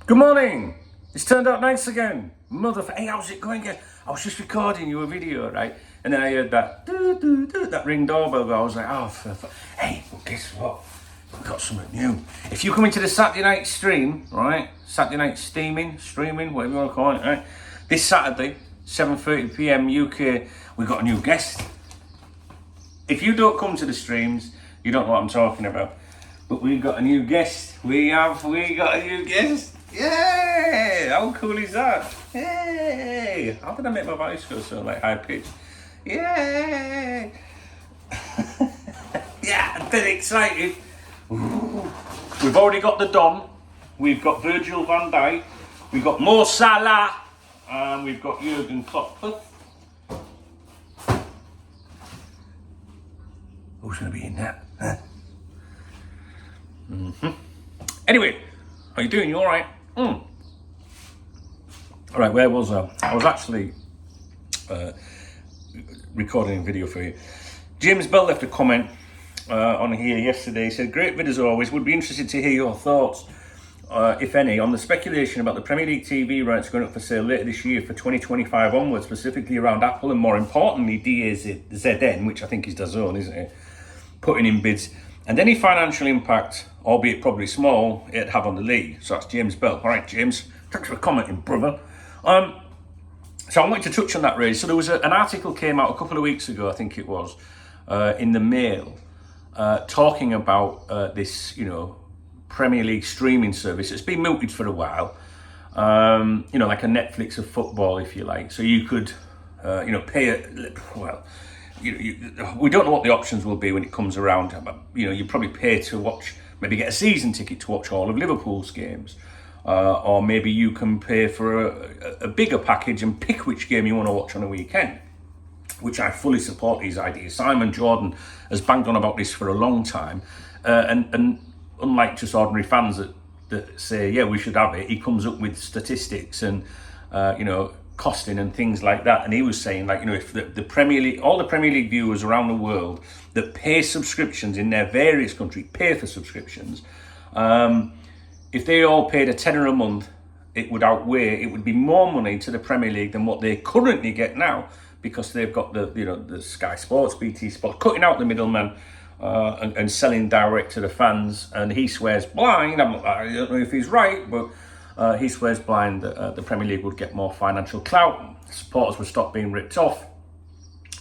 Good morning. It's turned out nice again. Hey, how's it going again? I was just recording you a video, right? And then I heard that that ring doorbell. I was like, oh, hey, well, guess what? We've got something new. If you come into the Saturday night stream, right? Saturday night streaming, whatever you want to call it, right? This Saturday, 7:30 p.m. UK, we've got a new guest. If you don't come to the streams, you don't know what I'm talking about. But we've got a new guest. We got a new guest. Yay! How cool is that? Yay! How did I make my voice go so like high pitched? Yay! Yeah, I'm very excited. Ooh. We've already got the Don. We've got Virgil van Dijk. We've got Mo Salah. And we've got Jurgen Klopp. Who's going to be in that? Huh? Anyway, how you doing? You all right? All right, where was I? I was actually recording a video for you. James Bell left a comment on here yesterday. He said, great vid as always, would be interested to hear your thoughts, if any, on the speculation about the Premier League TV rights going up for sale later this year for 2025 onwards, specifically around Apple and more importantly DAZN, which I think is DAZN, isn't it, putting in bids, and any financial impact, albeit probably small, it'd have on the league. So that's James Bell. All right, James, thanks for commenting, brother. So I wanted to touch on that, really. So there was an article came out a couple of weeks ago, I think it was, in the Mail, talking about this, Premier League streaming service. It's been mooted for a while, like a Netflix of football, if you like. So you could, pay we don't know what the options will be when it comes around. You probably pay to watch, maybe get a season ticket to watch all of Liverpool's games. Or maybe you can pay for a bigger package and pick which game you want to watch on a weekend, which I fully support these ideas. Simon Jordan has banged on about this for a long time. And unlike just ordinary fans that say, yeah, we should have it, he comes up with statistics and, costing and things like that. And he was saying, if the Premier League, all the Premier League viewers around the world that pay subscriptions in their various countries, pay for subscriptions, if they all paid a tenner a month, it would be more money to the Premier League than what they currently get now, because they've got the Sky Sports, BT Sports, cutting out the middleman and selling direct to the fans. And he swears blind, I don't know if he's right, but he swears blind that the Premier League would get more financial clout, supporters would stop being ripped off,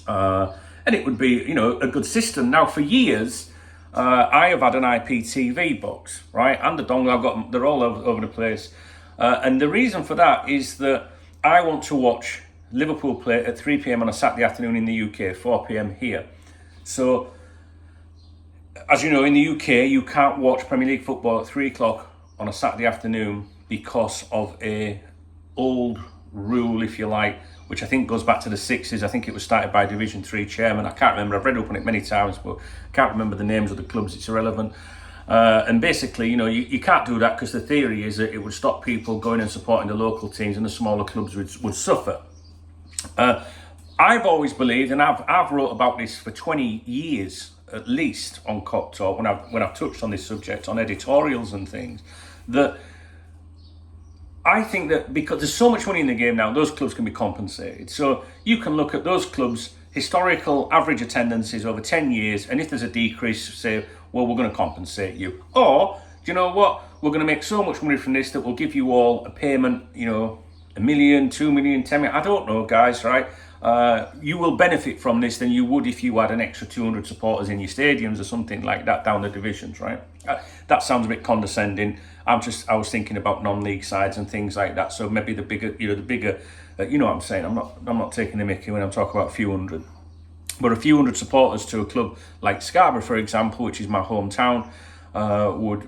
and it would be, a good system. Now, for years, I have had an IPTV box, right, and the dongle. They're all over the place, and the reason for that is that I want to watch Liverpool play at 3 p.m. on a Saturday afternoon in the UK, 4 p.m. here. So, as you know, in the UK, you can't watch Premier League football at 3 o'clock on a Saturday afternoon because of a old rule, if you like, which I think goes back to the 60s. I think it was started by Division 3 chairman. I can't remember. I've read up on it many times, but I can't remember the names of the clubs. It's irrelevant. And basically, you can't do that because the theory is that it would stop people going and supporting the local teams, and the smaller clubs would suffer. I've always believed, and I've wrote about this for 20 years at least on Cop Talk, when I've touched on this subject on editorials and things, that I think that because there's so much money in the game now, those clubs can be compensated. So you can look at those clubs' historical average attendances over 10 years, and if there's a decrease, say, well, we're going to compensate you. Or, do you know what? We're going to make so much money from this that we'll give you all a payment, $1 million, 2 million, 10 million. I don't know, guys, right? You will benefit from this than you would if you had an extra 200 supporters in your stadiums or something like that down the divisions, right? That sounds a bit condescending. I was thinking about non-league sides and things like that. So maybe the bigger, you know what I'm saying. I'm not taking the mickey when I'm talking about a few hundred, but a few hundred supporters to a club like Scarborough, for example, which is my hometown,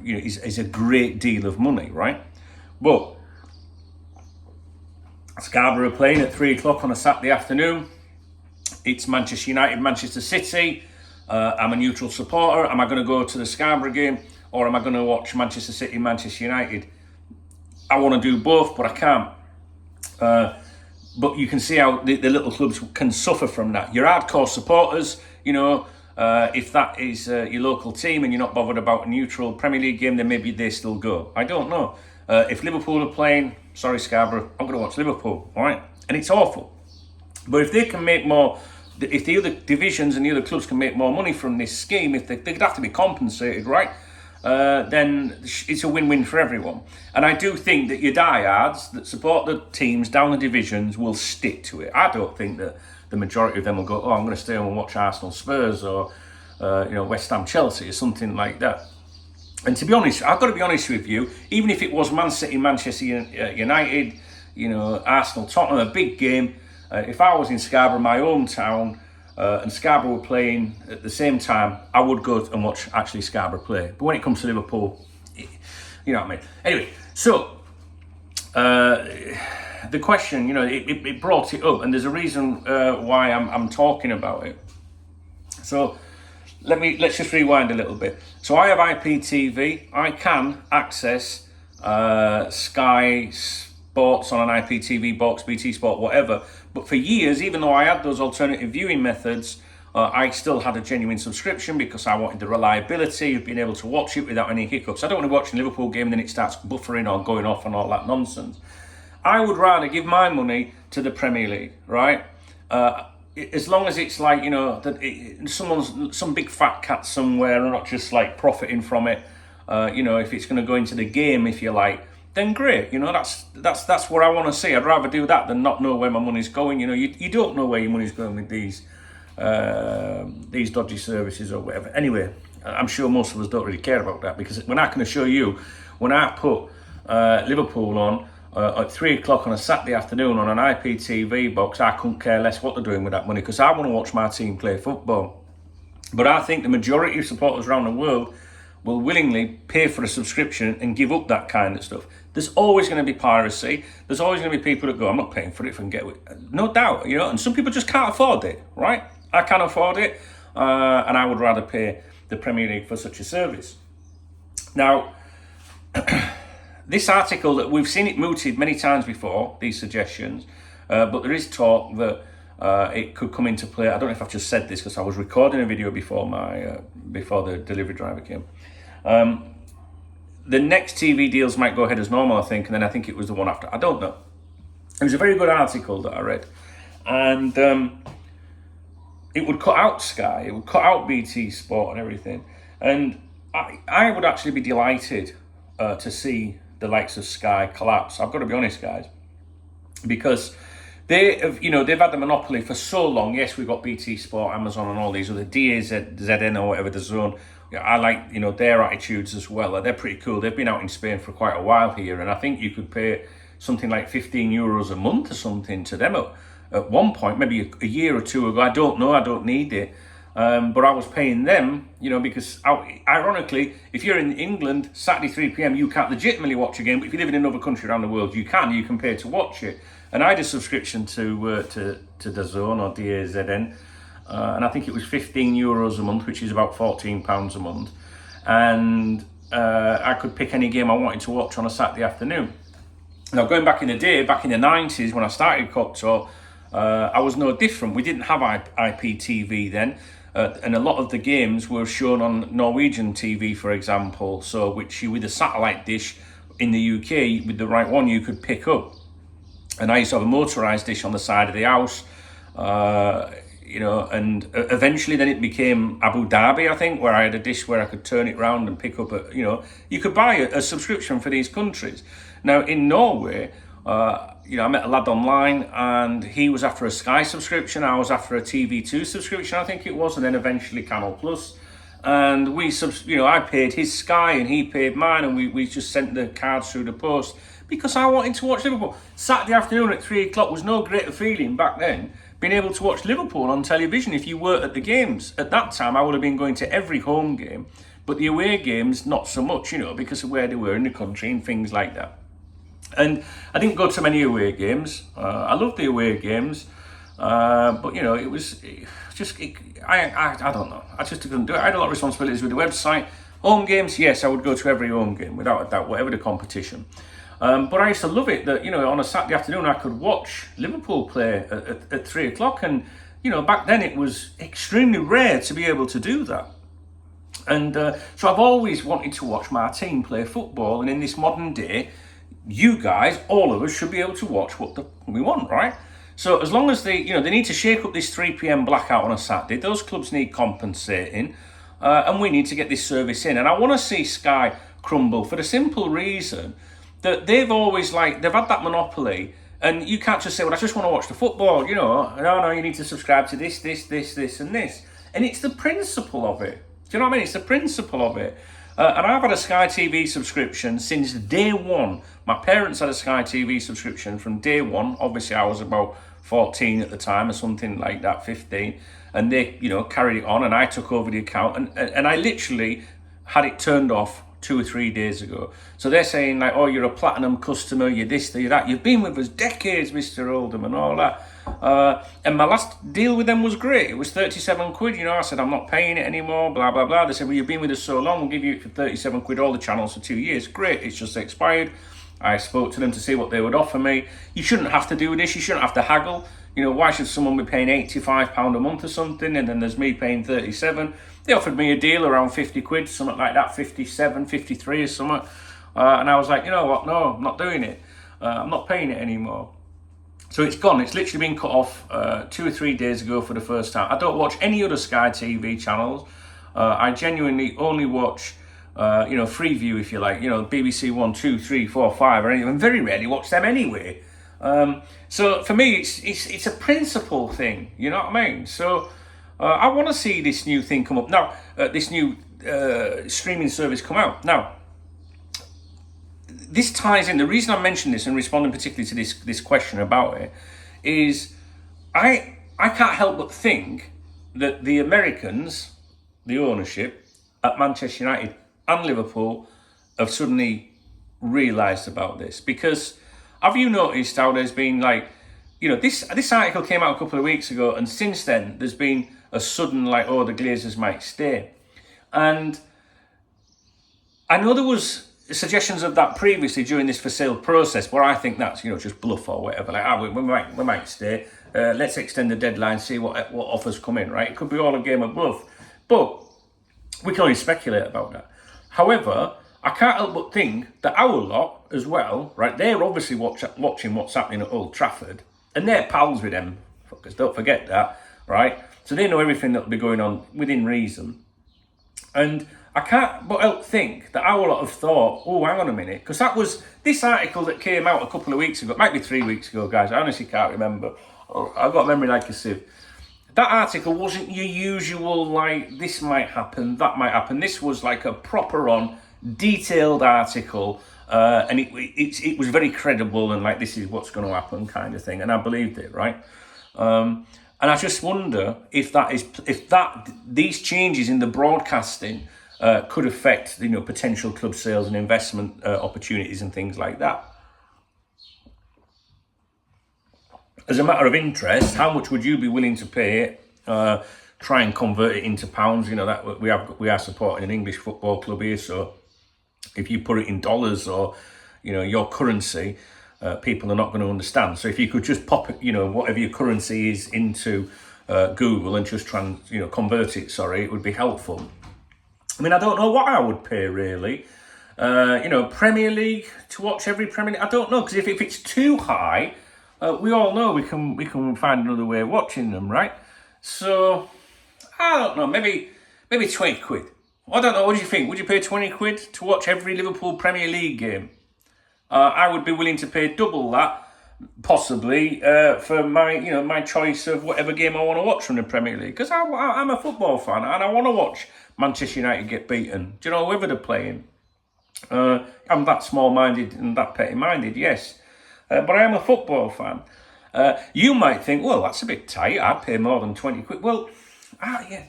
is a great deal of money, right? But Scarborough playing at 3 o'clock on a Saturday afternoon. It's Manchester United, Manchester City. I'm a neutral supporter. Am I going to go to the Scarborough game, or am I going to watch Manchester City, Manchester United? I want to do both, but I can't. But you can see how the little clubs can suffer from that. Your hardcore supporters, if that is your local team and you're not bothered about a neutral Premier League game, then maybe they still go. I don't know. If Liverpool are playing, sorry Scarborough, I'm going to watch Liverpool, all right? And it's awful. But if they can make more, if the other divisions and the other clubs can make more money from this scheme, if they'd have to be compensated, right? Then it's a win-win for everyone. And I do think that your diehards that support the teams down the divisions will stick to it. I don't think that the majority of them will go, oh, I'm going to stay home and watch Arsenal Spurs or West Ham Chelsea or something like that. And to be honest, I've got to be honest with you, even if it was Man City, Manchester United, Arsenal, Tottenham, a big game, if I was in Scarborough, my hometown, and Scarborough were playing at the same time, I would go and watch actually Scarborough play. But when it comes to Liverpool, you know what I mean. Anyway, so the question, it brought it up, and there's a reason why I'm talking about it. So let's just rewind a little bit. So I have IPTV. I can access Sky Sports on an IPTV box, BT Sport, whatever. But for years, even though I had those alternative viewing methods, I still had a genuine subscription because I wanted the reliability of being able to watch it without any hiccups. I don't want to watch a Liverpool game and then it starts buffering or going off and all that nonsense. I would rather give my money to the Premier League, right? As long as it's like, some big fat cat somewhere and not just like profiting from it. If it's going to go into the game, if you like, then great. That's what I want to see. I'd rather do that than not know where my money's going. You don't know where your money's going with these dodgy services or whatever. Anyway, I'm sure most of us don't really care about that, because when I can assure you, when I put Liverpool on at 3 o'clock on a Saturday afternoon on an IPTV box, I couldn't care less what they're doing with that money, because I want to watch my team play football. But I think the majority of supporters around the world will willingly pay for a subscription and give up that kind of stuff. There's always going to be piracy. There's always going to be people that go, I'm not paying for it if I can get it. No doubt, and some people just can't afford it, right? I can afford it, and I would rather pay the Premier League for such a service. Now, this article, that we've seen it mooted many times before, these suggestions, but there is talk that it could come into play. I don't know if I've just said this because I was recording a video before the delivery driver came. The next TV deals might go ahead as normal, I think, and then I think it was the one after. I don't know. It was a very good article that I read, and it would cut out Sky, it would cut out BT Sport and everything, and I would actually be delighted to see the likes of Sky collapse. I've got to be honest, guys, because they've had the monopoly for so long. Yes, we've got BT Sport, Amazon, and all these other DAZN or whatever, the Zone. I like, their attitudes as well. They're pretty cool. They've been out in Spain for quite a while here, and I think you could pay something like €15 a month or something to them at one point, maybe a year or two ago. I don't know. I don't need it. But I was paying them, because ironically, if you're in England, Saturday 3 p.m, you can't legitimately watch a game. But if you live in another country around the world, you can pay to watch it. And I had a subscription to the Zone or DAZN, and I think it was €15 a month, which is about £14 a month. And I could pick any game I wanted to watch on a Saturday afternoon. Now, going back in the day, back in the 90s, when I started Coptalk, I was no different. We didn't have IPTV then. And a lot of the games were shown on Norwegian TV, for example, so which with a satellite dish in the UK, with the right one, you could pick up. And I used to have a motorised dish on the side of the house, and eventually then it became Abu Dhabi, I think, where I had a dish where I could turn it round and pick up, you could buy a subscription for these countries. Now, in Norway, I met a lad online, and he was after a Sky subscription. I was after a TV2 subscription, I think it was, and then eventually Canal Plus. And I paid his Sky and he paid mine, and we just sent the cards through the post because I wanted to watch Liverpool. Saturday afternoon at 3 o'clock was no greater feeling back then, being able to watch Liverpool on television if you were at the games. At that time, I would have been going to every home game, but the away games, not so much, because of where they were in the country and things like that. And I didn't go to many away games. I loved the away games, but it was just I don't know. I just couldn't do it. I had a lot of responsibilities with the website. Home games, yes, I would go to every home game without a doubt, whatever the competition. But I used to love it that on a Saturday afternoon I could watch Liverpool play at 3 o'clock, and back then it was extremely rare to be able to do that. And so I've always wanted to watch my team play football, and in this modern day, you guys, all of us, should be able to watch what we want, right? So as long as they need to shake up this 3 p.m. blackout on a Saturday, those clubs need compensating, and we need to get this service in. And I want to see Sky crumble for the simple reason that they've always they've had that monopoly, and you can't just say, well, I just want to watch the football, no, you need to subscribe to this, and this. And it's the principle of it. Do you know what I mean? It's the principle of it. And I've had a Sky TV subscription since day one. My parents had a Sky TV subscription from day one. Obviously, I was about 14 at the time or something like that, 15. And they, carried it on, and I took over the account. And I literally had it turned off 2 or 3 days ago. So they're saying oh, you're a platinum customer, you're this, you're that. You've been with us decades, Mr. Oldham, and all that. And my last deal with them was great. It was 37 quid. I said, I'm not paying it anymore, blah, blah, blah. They said, well, you've been with us so long, we'll give you it for 37 quid, all the channels for 2 years. Great, it's just expired. I spoke to them to see what they would offer me. You shouldn't have to do this. You shouldn't have to haggle. Why should someone be paying £85 a month or something, and then there's me paying 37? They offered me a deal around 50 quid, something like that, 57, 53 or something. And I was like, you know what? No, I'm not doing it. I'm not paying it anymore. So it's gone. It's literally been cut off 2 or 3 days ago for the first time. I don't watch any other Sky TV channels. I genuinely only watch, Freeview, if you like, BBC 1, 2, 3, 4, 5, or anything. I very rarely watch them anyway. So for me, it's a principle thing. You know what I mean? So I want to see this new thing come up now. This new streaming service come out now. This ties in. The reason I mentioned this and responding particularly to this question about it is I can't help but think that the Americans, the ownership at Manchester United and Liverpool, have suddenly realised about this. Because have you noticed how there's been this article came out a couple of weeks ago, and since then there's been a sudden the Glazers might stay. And I know there was suggestions of that previously during this for sale process, where I think that's just bluff or whatever. We might stay. Let's extend the deadline, see what offers come in. Right? It could be all a game of bluff, but we can only speculate about that. However, I can't help but think that our lot as well, right? They're obviously watching what's happening at Old Trafford, and they're pals with them. Fuckers, don't forget that, right? So they know everything that'll be going on within reason, and I can't but help think that our lot have thought, oh, hang on a minute, because that was this article that came out a couple of weeks ago. It might be 3 weeks ago, guys. I honestly can't remember. I've got memory like a sieve. That article wasn't your usual, this might happen, that might happen. This was like a proper detailed article, and it was very credible, and this is what's going to happen kind of thing. And I believed it, right? And I just wonder if these changes in the broadcasting could affect potential club sales and investment opportunities and things like that. As a matter of interest, how much would you be willing to pay? Try and convert it into pounds. That we are supporting an English football club here, so if you put it in dollars or your currency, people are not going to understand. So if you could just pop it, whatever your currency is into Google and just try and convert it. It would be helpful. I mean, I don't know what I would pay really. Premier League, to watch every Premier League. I don't know, because if it's too high, we all know we can find another way of watching them, right? So I don't know, maybe 20 quid. I don't know. What do you think? Would you pay 20 quid to watch every Liverpool Premier League game? I would be willing to pay double that, possibly, for my choice of whatever game I want to watch from the Premier League. Because I'm a football fan, and I want to watch Manchester United get beaten. Do you know, whoever they're playing? I'm that small-minded and that petty-minded, yes. But I am a football fan. You might think, well, that's a bit tight. I'd pay more than 20 quid. Well, yeah.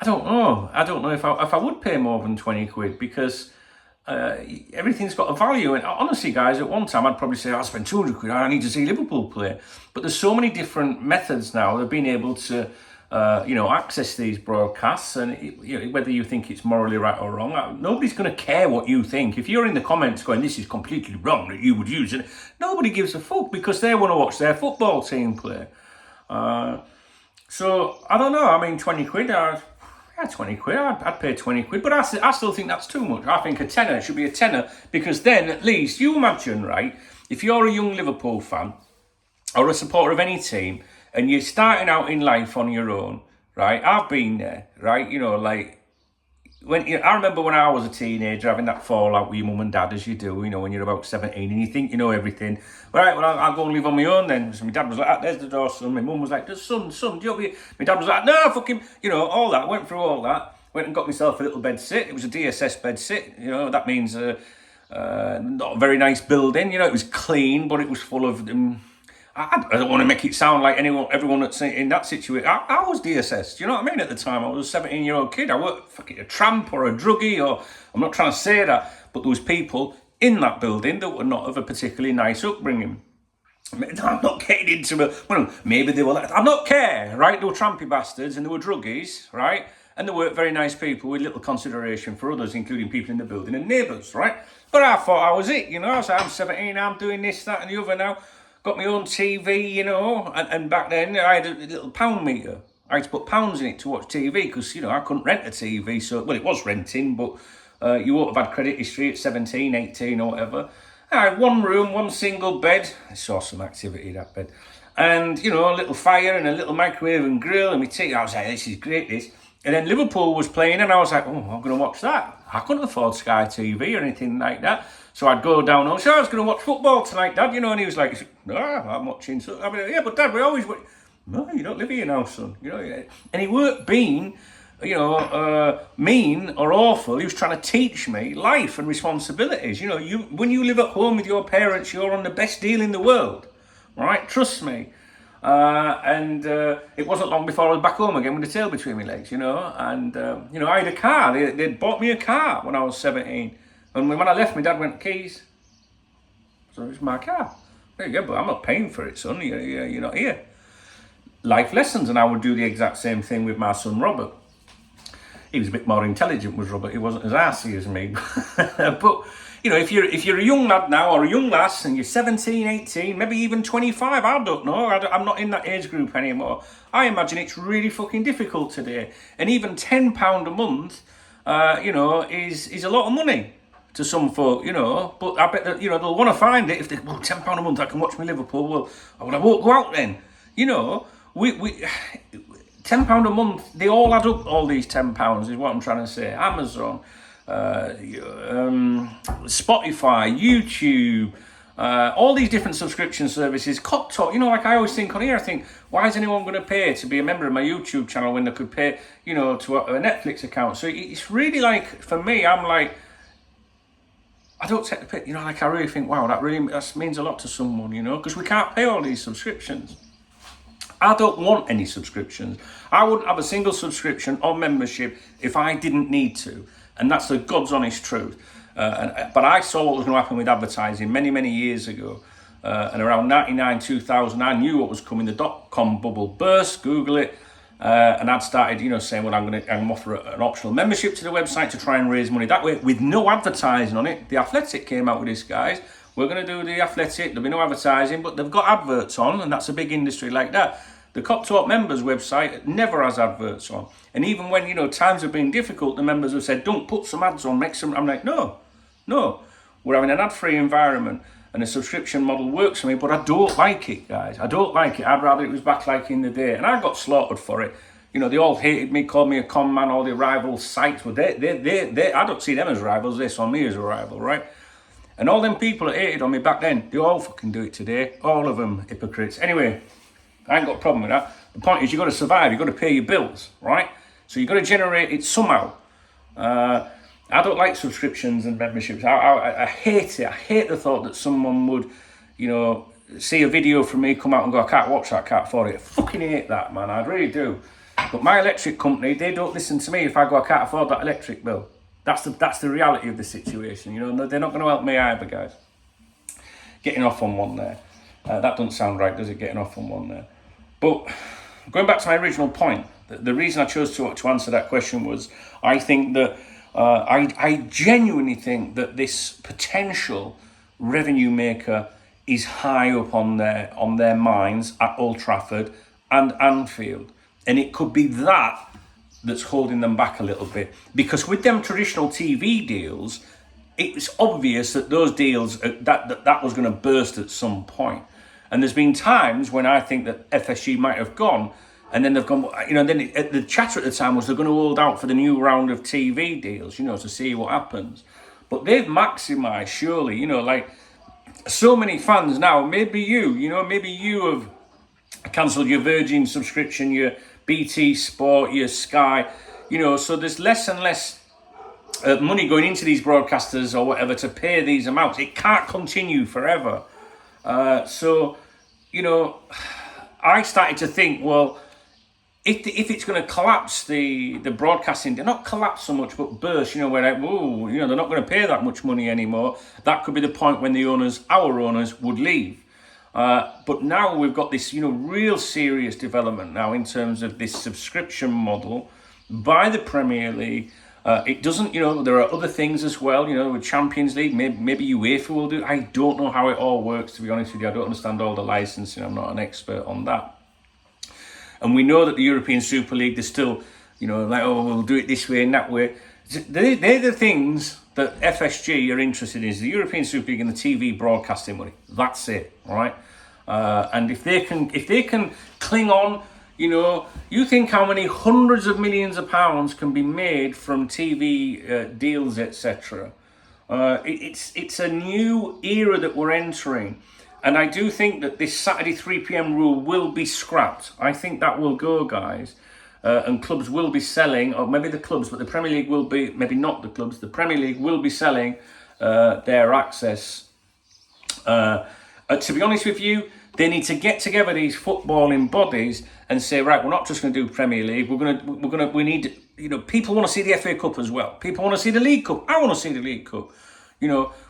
I don't know. I don't know if I would pay more than 20 quid, because everything's got a value. And honestly, guys, at one time I'd probably say, I'll spend 200 quid. I need to see Liverpool play. But there's so many different methods now of being able to access these broadcasts, and whether you think it's morally right or wrong, nobody's going to care what you think. If you're in the comments going, this is completely wrong that you would use it, nobody gives a fuck, because they want to watch their football team play. So I don't know. I mean, 20 quid, 20 quid, I'd pay 20 quid, but I still think that's too much. I think a tenner should be a tenner, because then at least, you imagine, right, if you're a young Liverpool fan or a supporter of any team and you're starting out in life on your own, right, I've been there, right, like, I remember when I was a teenager having that fallout with your mum and dad, as you do, when you're about 17 and you think you know everything. Right, well, I'll go and live on my own then. So my dad was like, there's the door, son. My mum was like, son, do you know what? My dad was like, no, fucking, all that. Went through all that. Went and got myself a little bed sit. It was a DSS bed sit. That means not a very nice building. It was clean, but it was full of... I don't want to make it sound like everyone that's in that situation. I was DSS, do you know what I mean? At the time, I was a 17-year-old kid. I weren't fucking a tramp or a druggie, or I'm not trying to say that, but there was people in that building that were not of a particularly nice upbringing. I'm not getting into it. Well, maybe they were like, I'm not care, right? They were trampy bastards and they were druggies, right? And they weren't very nice people with little consideration for others, including people in the building and neighbours, right? But I thought I was it, I was like, I'm 17, I'm doing this, that and the other now. Got my own TV, and back then I had a little pound meter. I had to put pounds in it to watch TV because, I couldn't rent a TV. So, well, it was renting, but you won't have had credit history at 17, 18 or whatever. I had one room, one single bed. I saw some activity, that bed. And, a little fire and a little microwave and grill and my tea. I was like, this is great, this. And then Liverpool was playing and I was like, oh, I'm going to watch that. I couldn't afford Sky TV or anything like that. So I'd go down and say, I was going to watch football tonight, Dad, and he was like, no, I'm watching. So, yeah, but Dad, we always watch. No, you don't live here now, son. And he weren't being, mean or awful. He was trying to teach me life and responsibilities. When you live at home with your parents, you're on the best deal in the world, right? Trust me. And it wasn't long before I was back home again with the tail between my legs, And, I had a car. They'd bought me a car when I was 17. And when I left, my dad went, keys. So it's my car. Yeah, but I'm not paying for it, son. You're not here. Life lessons, and I would do the exact same thing with my son, Robert. He was a bit more intelligent, was Robert. He wasn't as arsey as me. But, if you're a young lad now, or a young lass, and you're 17, 18, maybe even 25, I don't know. I'm not in that age group anymore. I imagine it's really fucking difficult today. And even £10 a month, is a lot of money to some folk, but I bet that, they'll want to find it if they, well, £10 a month, I can watch my Liverpool, well, I won't go out then, we £10 a month, they all add up, all these £10 is what I'm trying to say. Amazon, Spotify, YouTube, all these different subscription services, Cop Talk, like I always think on here, I think, why is anyone going to pay to be a member of my YouTube channel when they could pay, to a Netflix account? So it's really like, for me, I'm like, I don't take the piss, I really think, wow, that means a lot to someone, because we can't pay all these subscriptions. I don't want any subscriptions. I wouldn't have a single subscription or membership if I didn't need to. And that's the God's honest truth. But I saw what was going to happen with advertising many, many years ago. And around 99, 2000, I knew what was coming. The dot-com bubble burst, Google it. And I'd started, saying, well, I'm going to offer an optional membership to the website to try and raise money that way with no advertising on it. The Athletic came out with this, guys. We're going to do the Athletic. There'll be no advertising, but they've got adverts on, and that's a big industry like that. The Cop Talk members website never has adverts on. And even when, times have been difficult, the members have said, don't put some ads on, make some... I'm like, no. We're having an ad-free environment. And the subscription model works for me, but I don't like it, guys. I don't like it. I'd rather it was back like in the day. And I got slaughtered for it. They all hated me, called me a con man, all the rival sites. But they I don't see them as rivals, they saw me as a rival, right? And all them people that hated on me back then, they all fucking do it today. All of them hypocrites. Anyway, I ain't got a problem with that. The point is, you've got to survive. You've got to pay your bills, right? So you've got to generate it somehow. I don't like subscriptions and memberships. I hate it. I hate the thought that someone would, see a video from me, come out and go, I can't watch that, I can't afford it. I fucking hate that, man. I really do. But my electric company, they don't listen to me if I go, I can't afford that electric bill. That's the reality of the situation. They're not going to help me either, guys. Getting off on one there. That doesn't sound right, does it? Getting off on one there. But going back to my original point, the reason I chose to answer that question was I think that I genuinely think that this potential revenue maker is high up on their minds at Old Trafford and Anfield, and it could be that that's holding them back a little bit. Because with them traditional TV deals, it's obvious that those deals, that was going to burst at some point. And there's been times when I think that FSG might have gone, and then they've gone, then the chatter at the time was they're going to hold out for the new round of TV deals, to see what happens. But they've maximised, surely, like so many fans now, maybe you have cancelled your Virgin subscription, your BT Sport, your Sky, so there's less and less money going into these broadcasters or whatever to pay these amounts. It can't continue forever. So I started to think, well, if it's going to collapse the broadcasting, not collapse so much, but burst, where they're not going to pay that much money anymore. That could be the point when our owners would leave. But now we've got this, real serious development now in terms of this subscription model by the Premier League. It doesn't, there are other things as well, with Champions League, maybe UEFA will do. I don't know how it all works, to be honest with you. I don't understand all the licensing. I'm not an expert on that. And we know that the European Super League, they're still, we'll do it this way and that way. They're the things that FSG are interested in, is the European Super League and the TV broadcasting money. That's it, all right? And if they can cling on, you think how many hundreds of millions of pounds can be made from TV deals, etc. It's a new era that we're entering. And I do think that this Saturday 3 p.m. rule will be scrapped. I think that will go, guys. And clubs will be selling, or maybe the clubs, but the Premier League will be, maybe not the clubs, the Premier League will be selling their access. To be honest with you, they need to get together, these footballing bodies, and say, right, we're not just going to do Premier League. We need, people want to see the FA Cup as well. People want to see the League Cup. I want to see the League Cup,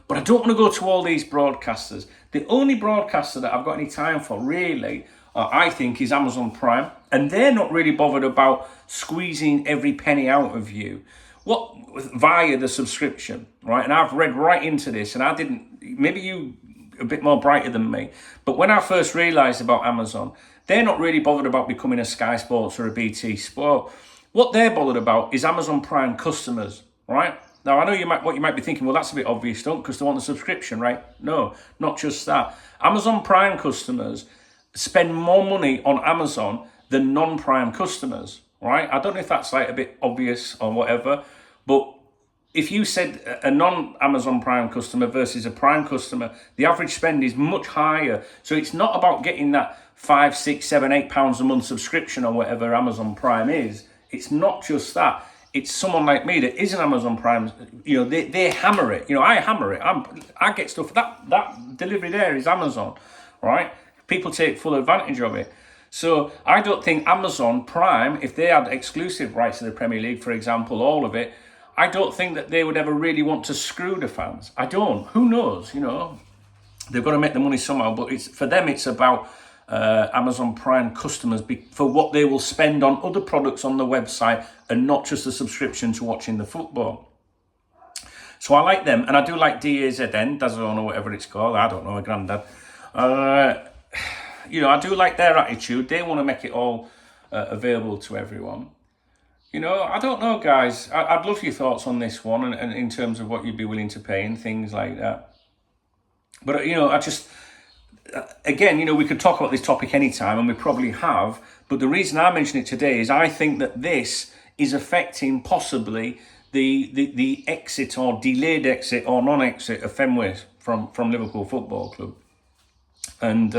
but I don't want to go to all these broadcasters. The only broadcaster that I've got any time for, really, I think, is Amazon Prime, and they're not really bothered about squeezing every penny out of you. Via the subscription, right? And I've read right into this, and I didn't. Maybe you a bit more brighter than me, but when I first realised about Amazon, they're not really bothered about becoming a Sky Sports or a BT Sport. What they're bothered about is Amazon Prime customers, right? Now, I know what you might be thinking, well, that's a bit obvious, don't, because they want the subscription, right? No, not just that. Amazon Prime customers spend more money on Amazon than non-Prime customers, right? I don't know if that's like a bit obvious or whatever, but if you said a non-Amazon Prime customer versus a Prime customer, the average spend is much higher. So it's not about getting that £5, £6, £7, £8 a month subscription or whatever Amazon Prime is. It's not just that. It's someone like me that isn't Amazon Prime. They hammer it. I hammer it. I get stuff. That delivery there is Amazon, right? People take full advantage of it. So I don't think Amazon Prime, if they had exclusive rights to the Premier League, for example, all of it, I don't think that they would ever really want to screw the fans. I don't. Who knows? They've got to make the money somehow. But for them, it's about Amazon Prime customers for what they will spend on other products on the website and not just a subscription to watching the football. So I like them, and I do like DAZN, DAZN or whatever it's called. I don't know, a granddad. I do like their attitude. They want to make it all available to everyone. I don't know, guys. I'd love your thoughts on this one and in terms of what you'd be willing to pay and things like that. But, I just... Again, we could talk about this topic anytime, and we probably have, but the reason I mention it today is I think that this is affecting possibly the exit or delayed exit or non-exit of Fenway from Liverpool Football Club. And,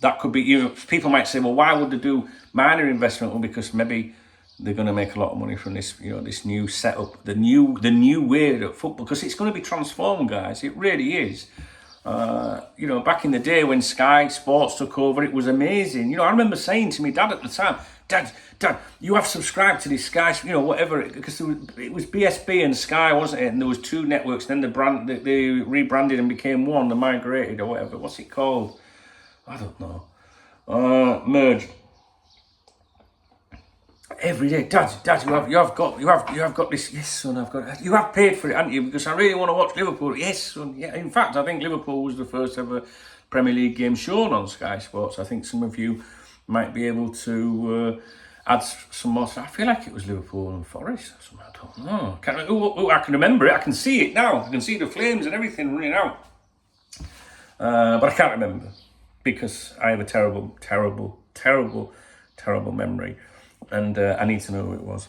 that could be, people might say, well, why would they do minor investment? Well, because maybe they're going to make a lot of money from this, this new setup, the new way of football, because it's going to be transformed, guys. It really is. Back in the day when Sky Sports took over, it was amazing. I remember saying to my dad at the time, Dad, you have subscribed to this Sky, whatever, because it was BSB and Sky, wasn't it? And there was two networks. Then they rebranded and became one, they migrated or whatever. What's it called? I don't know. Merged. Every day, Dad, you have got this. Yes, son, I've got it. You have paid for it, haven't you? Because I really want to watch Liverpool. Yes, son. Yeah. In fact, I think Liverpool was the first ever Premier League game shown on Sky Sports. I think some of you might be able to had some more. I feel like it was Liverpool and Forest or something. I don't know. I can remember it. I can see it now. I can see the flames and everything running out. But I can't remember because I have a terrible, terrible, terrible, terrible memory, and I need to know who it was.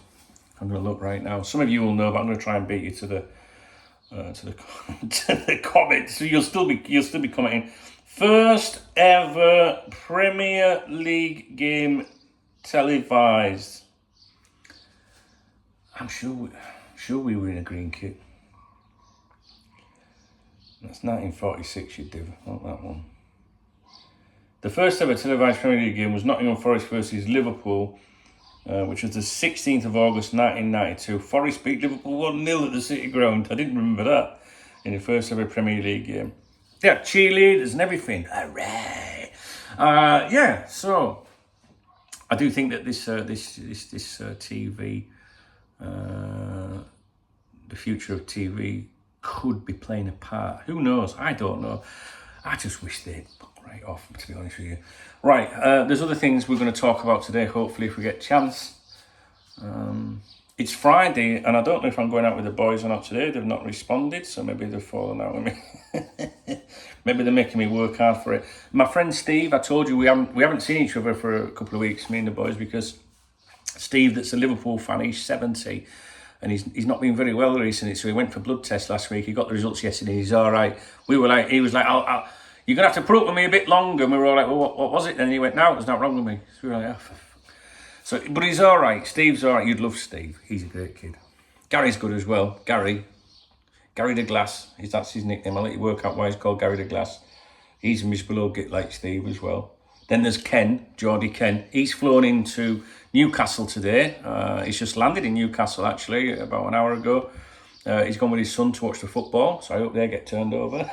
I'm going to look right now. Some of you will know, but I'm going to try and beat you to the to the comments. So you'll still be commenting. First ever Premier League game televised. I'm sure we were in a green kit. That's 1946, you do, not that one. The first ever televised Premier League game was Nottingham Forest versus Liverpool, which was the 16th of August 1992. Forest beat Liverpool 1-0 at the City Ground. I didn't remember that in the first ever Premier League game. Yeah, cheerleaders and everything. Hooray! Yeah, so I do think that this TV, the future of TV, could be playing a part. Who knows? I don't know. I just wish they'd fuck right off, to be honest with you. Right, there's other things we're going to talk about today, hopefully, if we get a chance. It's Friday, and I don't know if I'm going out with the boys or not today. They've not responded, so maybe they've fallen out with me. Maybe they're making me work hard for it. My friend Steve, I told you we haven't seen each other for a couple of weeks, me and the boys, because Steve, that's a Liverpool fan, he's 70, and he's not been very well recently, so he went for blood test last week. He got the results yesterday. He's all right. He was like, you're going to have to put up with me a bit longer. And we were all like, well, what was it? And he went, no, there's nothing wrong with me. So we were like, oh. So, but he's all right. Steve's all right. You'd love Steve. He's a great kid. Gary's good as well. Gary the Glass. That's his nickname. I'll let you work out why he's called Gary the Glass. He's a miserable old git like Steve as well. Then there's Ken, Geordie Ken. He's flown into Newcastle today. He's just landed in Newcastle, actually, about an hour ago. He's gone with his son to watch the football, so I hope they get turned over.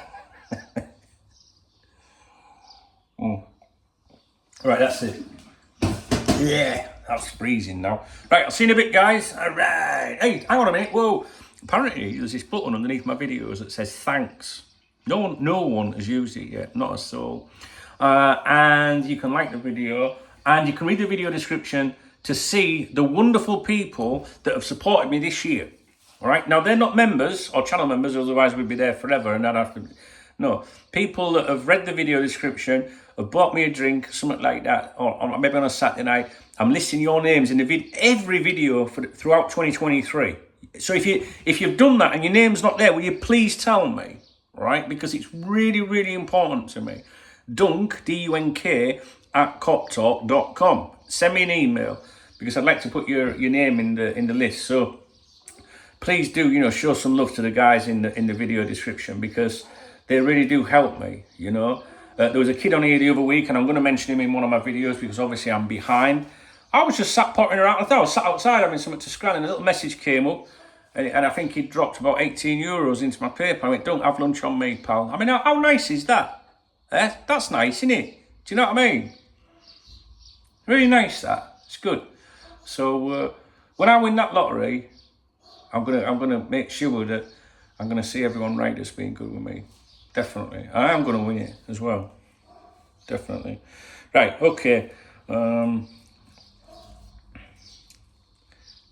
Right, that's it. Yeah, that's freezing now. Right, I'll see you in a bit, guys. All right. Hey, hang on a minute. Whoa. Apparently, there's this button underneath my videos that says thanks. No one has used it yet, not a soul. And you can like the video, and you can read the video description to see the wonderful people that have supported me this year. All right, now they're not members or channel members, otherwise we'd be there forever and I'd have to. No, people that have read the video description, have bought me a drink, something like that, or maybe on a Saturday night. I'm listing your names in every video throughout 2023. So if you've done that and your name's not there, will you please tell me, right? Because it's really, really important to me. Dunk, D-U-N-K, @coptalk.com. Send me an email because I'd like to put your name in the list. So please do, show some love to the guys in the video description because they really do help me, There was a kid on here the other week, and I'm going to mention him in one of my videos because obviously I'm behind. I was just sat pottering around. I was sat outside having something to scan, and a little message came up, and I think he dropped about 18 euros into my PayPal. I went, don't have lunch on me, pal. I mean, how nice is that? That's nice, isn't it? Do you know what I mean? Really nice, that. It's good. So when I win that lottery, I'm gonna make sure that I'm gonna see everyone right that's being good with me. Definitely. I am gonna win it as well. Definitely. Right, okay.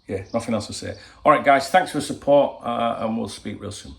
Yeah, nothing else to say. All right, guys, thanks for the support, and we'll speak real soon.